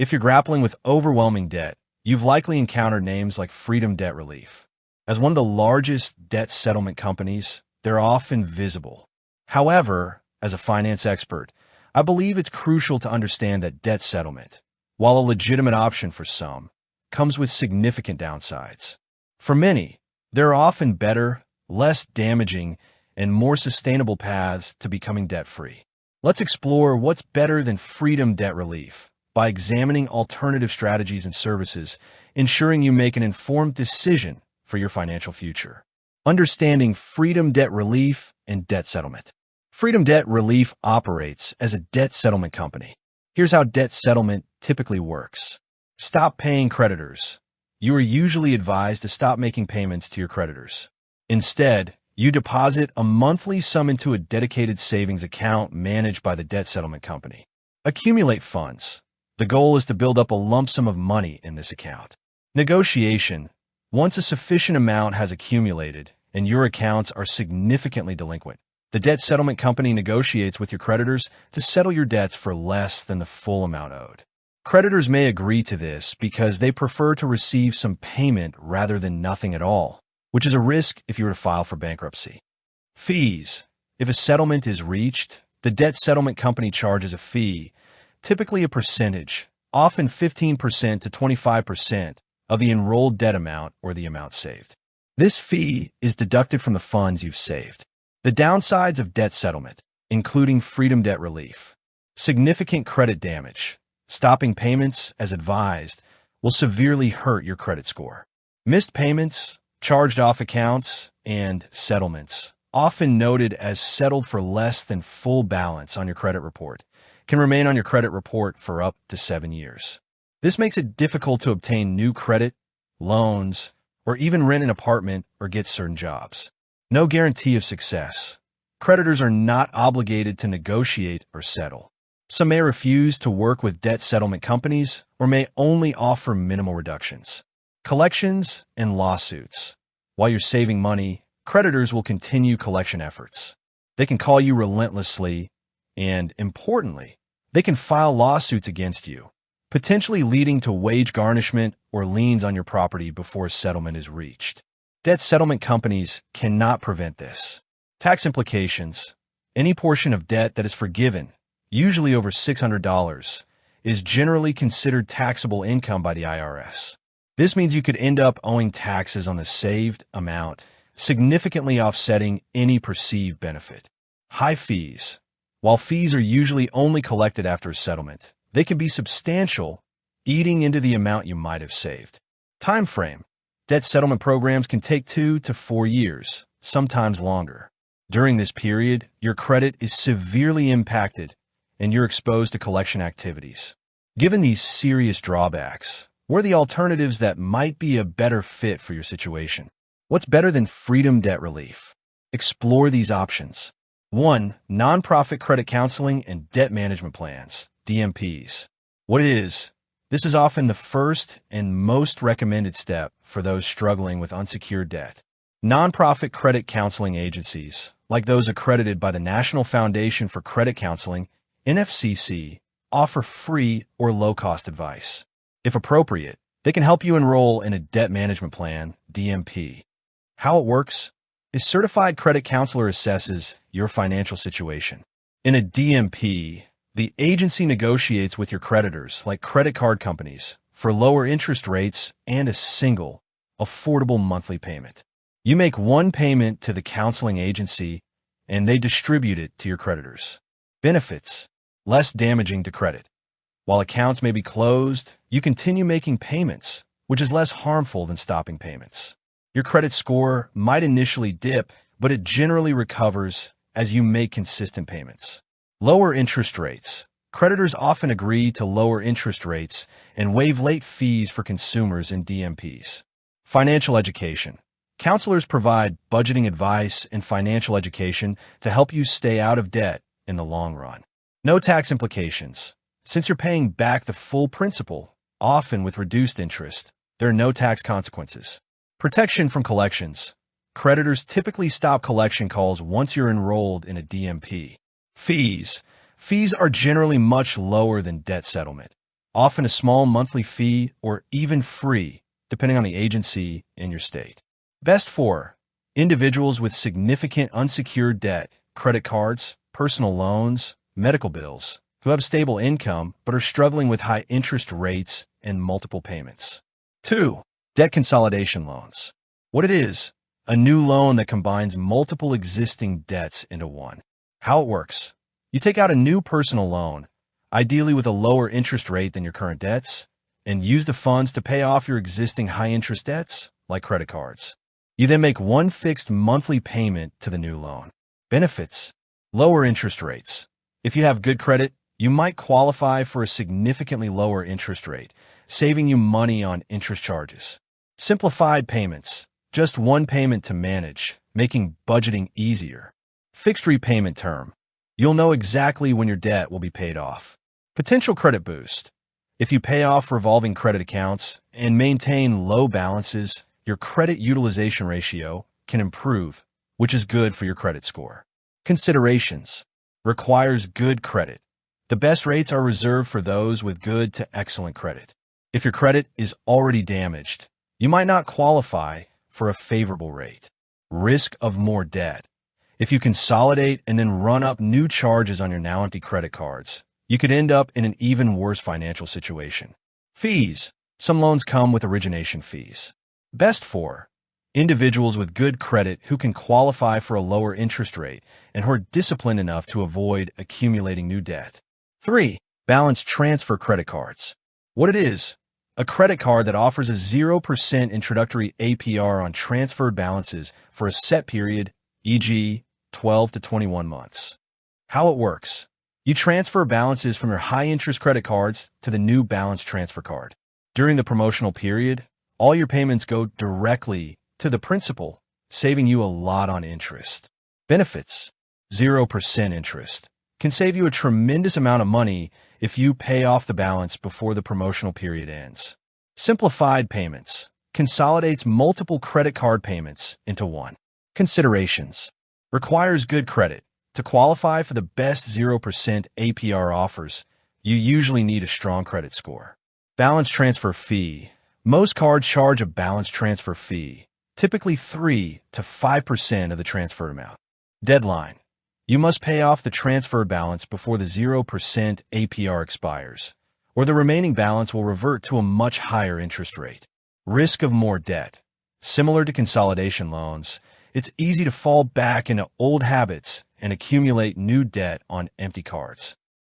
If you're grappling with overwhelming debt, you've likely encountered names like Freedom Debt Relief. As one of the largest debt settlement companies, they're often visible. However, as a finance expert, I believe it's crucial to understand that debt settlement, while a legitimate option for some, comes with significant downsides. For many, there are often better, less damaging, and more sustainable paths to becoming debt-free. Let's explore what's better than Freedom Debt Relief by examining alternative strategies and services, ensuring you make an informed decision for your financial future. Understanding Freedom Debt Relief and debt settlement. Freedom Debt Relief operates as a debt settlement company. Here's how debt settlement typically works. Stop paying creditors. You are usually advised to stop making payments to your creditors. Instead, you deposit a monthly sum into a dedicated savings account managed by the debt settlement company. Accumulate funds. The goal is to build up a lump sum of money in this account. Negotiation. Once a sufficient amount has accumulated and your accounts are significantly delinquent, the debt settlement company negotiates with your creditors to settle your debts for less than the full amount owed. Creditors may agree to this because they prefer to receive some payment rather than nothing at all, which is a risk if you were to file for bankruptcy. Fees. If a settlement is reached, the debt settlement company charges a fee, typically a percentage, often 15% to 25% of the enrolled debt amount or the amount saved. This fee is deducted from the funds you've saved. The downsides of debt settlement, including Freedom Debt Relief. Significant credit damage. Stopping payments, as advised, will severely hurt your credit score. Missed payments, charged off accounts, and settlements, often noted as settled for less than full balance on your credit report, can remain on your credit report for up to 7 years. This makes it difficult to obtain new credit, loans, or even rent an apartment or get certain jobs. No guarantee of success. Creditors are not obligated to negotiate or settle. Some may refuse to work with debt settlement companies or may only offer minimal reductions. Collections and lawsuits. While you're saving money, creditors will continue collection efforts. They can call you relentlessly, and importantly, they can file lawsuits against you, potentially leading to wage garnishment or liens on your property before settlement is reached. Debt settlement companies cannot prevent this. Tax implications. Any portion of debt that is forgiven, usually over $600, is generally considered taxable income by the IRS. This means you could end up owing taxes on the saved amount, significantly offsetting any perceived benefit. High fees. While fees are usually only collected after a settlement, they can be substantial, eating into the amount you might have saved. Time frame. Debt settlement programs can take 2 to 4 years, sometimes longer. During this period, your credit is severely impacted and you're exposed to collection activities. Given these serious drawbacks, what are the alternatives that might be a better fit for your situation? What's better than Freedom Debt Relief? Explore these options. 1. Nonprofit credit counseling and debt management plans, DMPs. What is? This is often the first and most recommended step for those struggling with unsecured debt. Nonprofit credit counseling agencies, like those accredited by the National Foundation for Credit Counseling, NFCC, offer free or low-cost advice. If appropriate, they can help you enroll in a debt management plan, DMP. How it works? A certified credit counselor assesses your financial situation. In a DMP, the agency negotiates with your creditors, like credit card companies, for lower interest rates and a single, affordable monthly payment. You make one payment to the counseling agency, and they distribute it to your creditors. Benefits: less damaging to credit. While accounts may be closed, you continue making payments, which is less harmful than stopping payments. Your credit score might initially dip, but it generally recovers as you make consistent payments. Lower interest rates. Creditors often agree to lower interest rates and waive late fees for consumers in DMPs. Financial education. Counselors provide budgeting advice and financial education to help you stay out of debt in the long run. No tax implications. Since you're paying back the full principal, often with reduced interest, there are no tax consequences. Protection from collections. Creditors typically stop collection calls once you're enrolled in a DMP. Fees. Fees are generally much lower than debt settlement. often a small monthly fee or even free, depending on the agency in your state. Best for individuals with significant unsecured debt, credit cards, personal loans, medical bills, who have stable income but are struggling with high interest rates and multiple payments. 2. Debt consolidation loans. What it is: a new loan that combines multiple existing debts into one. How it works: you take out a new personal loan, ideally with a lower interest rate than your current debts, and use the funds to pay off your existing high-interest debts, like credit cards. You then make one fixed monthly payment to the new loan. Benefits: lower interest rates. If you have good credit, you might qualify for a significantly lower interest rate, saving you money on interest charges. Simplified payments. Just one payment to manage, making budgeting easier. Fixed repayment term. You'll know exactly when your debt will be paid off. Potential credit boost. If you pay off revolving credit accounts and maintain low balances, your credit utilization ratio can improve, which is good for your credit score. Considerations. Requires good credit. The best rates are reserved for those with good to excellent credit. If your credit is already damaged, you might not qualify for a favorable rate. Risk of more debt. If you consolidate and then run up new charges on your now empty credit cards, you could end up in an even worse financial situation. Fees. Some loans come with origination fees. Best for individuals with good credit who can qualify for a lower interest rate and who are disciplined enough to avoid accumulating new debt. 3. Balance transfer credit cards. What it is: a credit card that offers a 0% introductory APR on transferred balances for a set period, e.g., 12 to 21 months. How it works: you transfer balances from your high-interest credit cards to the new balance transfer card. During the promotional period, all your payments go directly to the principal, saving you a lot on interest. Benefits: 0% interest. Can save you a tremendous amount of money if you pay off the balance before the promotional period ends. Simplified payments. Consolidates multiple credit card payments into one. Considerations. Requires good credit. To qualify for the best 0% APR offers, you usually need a strong credit score. Balance transfer fee. Most cards charge a balance transfer fee, typically 3 to 5% of the transferred amount. Deadline. You must pay off the transfer balance before the 0% APR expires, or the remaining balance will revert to a much higher interest rate. Risk of more debt. Similar to consolidation loans, it's easy to fall back into old habits and accumulate new debt on empty cards.